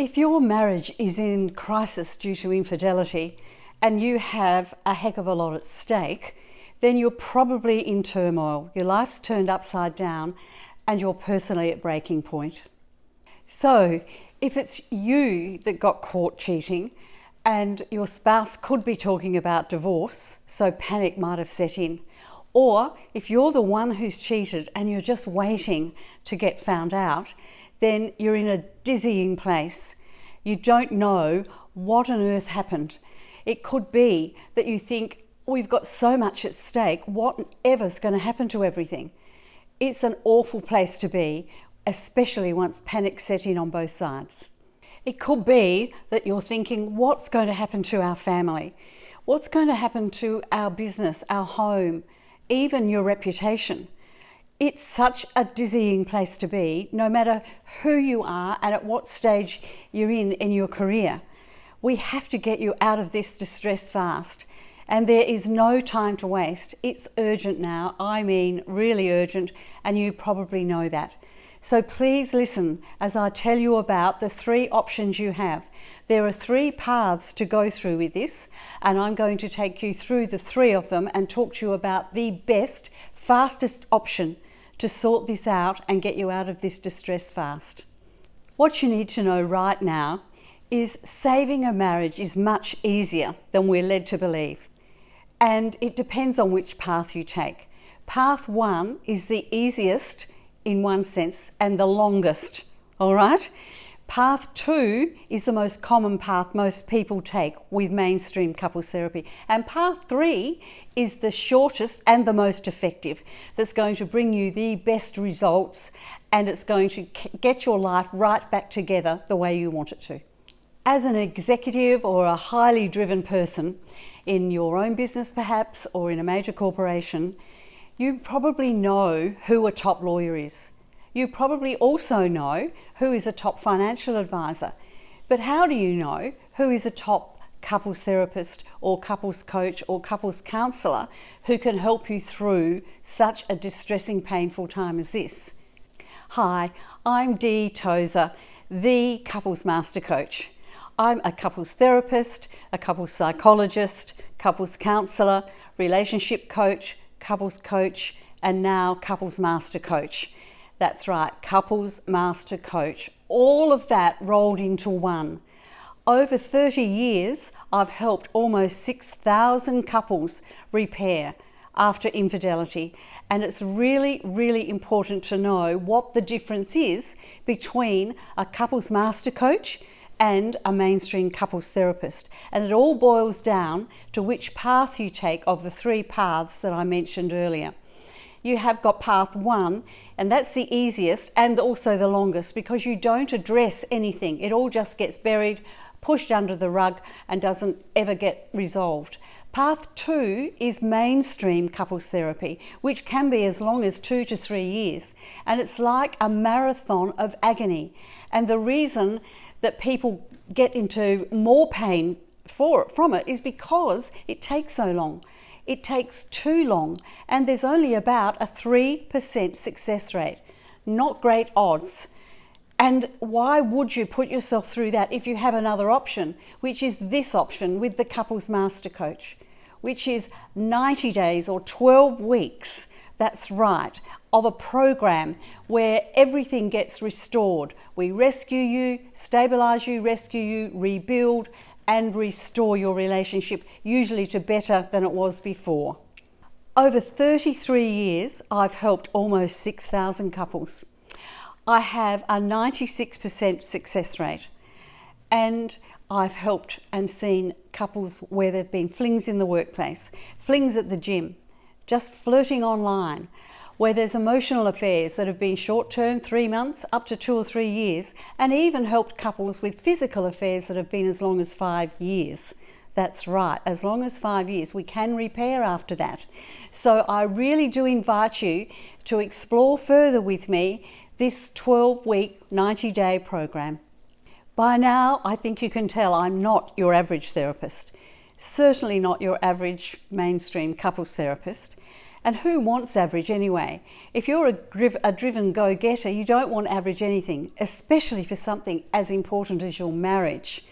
If your marriage is in crisis due to infidelity and you have a heck of a lot at stake, then you're probably in turmoil. Your life's turned upside down and you're personally at breaking point. So if it's you that got caught cheating and your spouse could be talking about divorce, so panic might have set in, or if you're the one who's cheated and you're just waiting to get found out, then you're in a dizzying place. You don't know what on earth happened. It could be that you think, we've got so much at stake, whatever's going to happen to everything? It's an awful place to be, especially once panic set in on both sides. It could be that you're thinking, what's going to happen to our family? What's going to happen to our business, our home, even your reputation? It's such a dizzying place to be, no matter who you are and at what stage you're in your career. We have to get you out of this distress fast, and there is no time to waste. It's urgent now, I mean really urgent, and you probably know that. So please listen as I tell you about the 3 options you have. There are 3 paths to go through with this, and I'm going to take you through the 3 of them and talk to you about the best, fastest option to sort this out and get you out of this distress fast. What you need to know right now is saving a marriage is much easier than we're led to believe. And it depends on which path you take. Path 1 is the easiest in one sense and the longest, all right? Path 2 is the most common path most people take with mainstream couples therapy. And path 3 is the shortest and the most effective, that's going to bring you the best results, and it's going to get your life right back together the way you want it to. As an executive or a highly driven person in your own business perhaps, or in a major corporation, you probably know who a top lawyer is. You probably also know who is a top financial advisor. But how do you know who is a top couples therapist or couples coach or couples counsellor who can help you through such a distressing, painful time as this? Hi, I'm Tozer, the couples master coach. I'm a couples therapist, a couples psychologist, couples counsellor, relationship coach, and now couples master coach. That's right, couples master coach. All of that rolled into one. Over 30 years, I've helped almost 6,000 couples repair after infidelity. And it's really, really important to know what the difference is between a couples master coach and a mainstream couples therapist. And it all boils down to which path you take of the 3 paths that I mentioned earlier. You have got path 1, and that's the easiest and also the longest, because you don't address anything. It all just gets buried, pushed under the rug, and doesn't ever get resolved. Path 2 is mainstream couples therapy, which can be as long as 2 to 3 years. And it's like a marathon of agony. And the reason that people get into more pain from it is because it takes so long. It takes too long, and there's only about a 3% success rate. Not great odds. And why would you put yourself through that if you have another option, which is this option with the couples master coach, which is 90 days or 12 weeks, that's right, of a program where everything gets restored. We rescue you, stabilize you, rescue you, rebuild, and restore your relationship, usually to better than it was before. Over 33 years, I've helped almost 6,000 couples. I have a 96% success rate, and I've helped and seen couples where there've been flings in the workplace, flings at the gym, just flirting online, where there's emotional affairs that have been short-term, 3 months, up to 2 or 3 years, and even helped couples with physical affairs that have been as long as 5 years. That's right, as long as 5 years. We can repair after that. So I really do invite you to explore further with me this 12-week, 90-day program. By now, I think you can tell I'm not your average therapist, certainly not your average mainstream couples therapist. And who wants average anyway? If you're a driven go-getter, you don't want average anything, especially for something as important as your marriage.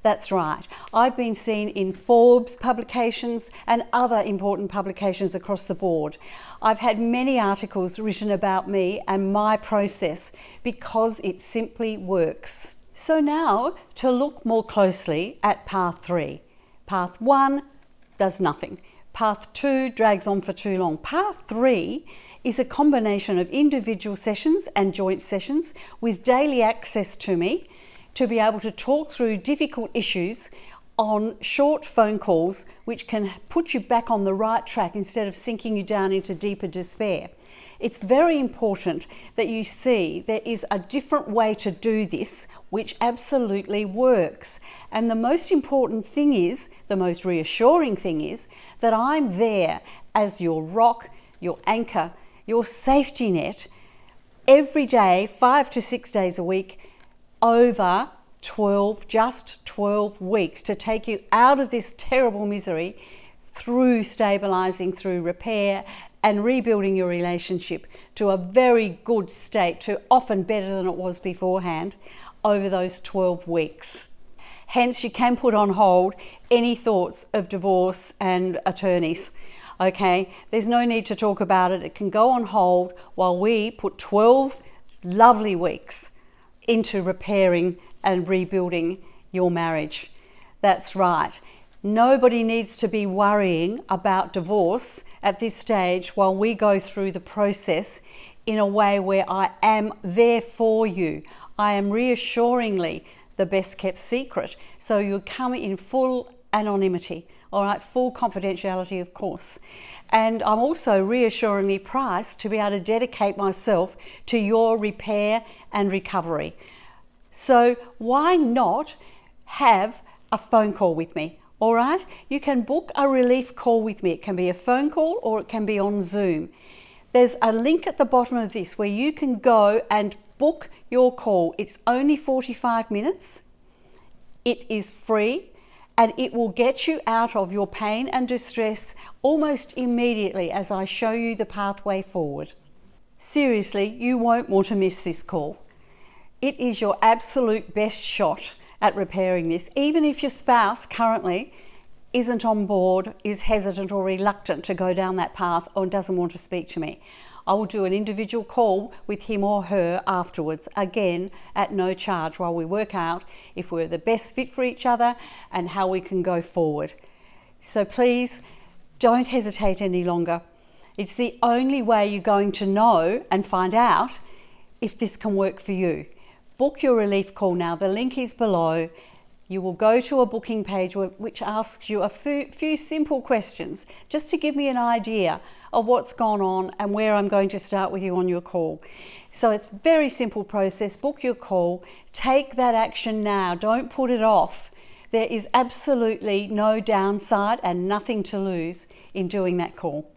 That's right. I've been seen in Forbes publications and other important publications across the board. I've had many articles written about me and my process because it simply works. So now to look more closely at path 3. Path 1 does nothing. Path 2 drags on for too long. Path 3 is a combination of individual sessions and joint sessions with daily access to me to be able to talk through difficult issues on short phone calls, which can put you back on the right track instead of sinking you down into deeper despair. It's very important that you see there is a different way to do this, which absolutely works. And the most important thing is, the most reassuring thing is, that I'm there as your rock, your anchor, your safety net, every day, 5 to 6 days a week, over just 12 weeks to take you out of this terrible misery through stabilizing, through repair and rebuilding your relationship to a very good state, to often better than it was beforehand, over those 12 weeks. Hence, you can put on hold any thoughts of divorce and attorneys. Okay, there's no need to talk about it. It can go on hold while we put 12 lovely weeks into repairing and rebuilding your marriage. That's right. Nobody needs to be worrying about divorce at this stage while we go through the process in a way where I am there for you. I am reassuringly the best kept secret. So you come in full anonymity, all right, full confidentiality, of course. And I'm also reassuringly priced to be able to dedicate myself to your repair and recovery. So why not have a phone call with me? All right, you can book a relief call with me. It can be a phone call or it can be on Zoom. There's a link at the bottom of this where you can go and book your call. It's only 45 minutes. It is free and it will get you out of your pain and distress almost immediately as I show you the pathway forward. Seriously, you won't want to miss this call. It is your absolute best shot at repairing this, even if your spouse currently isn't on board, is hesitant or reluctant to go down that path or doesn't want to speak to me. I will do an individual call with him or her afterwards, again at no charge, while we work out if we're the best fit for each other and how we can go forward. So please don't hesitate any longer. It's the only way you're going to know and find out if this can work for you. Book your relief call now. The link is below. You will go to a booking page which asks you a few simple questions just to give me an idea of what's gone on and where I'm going to start with you on your call. So it's a very simple process. Book your call. Take that action now. Don't put it off. There is absolutely no downside and nothing to lose in doing that call.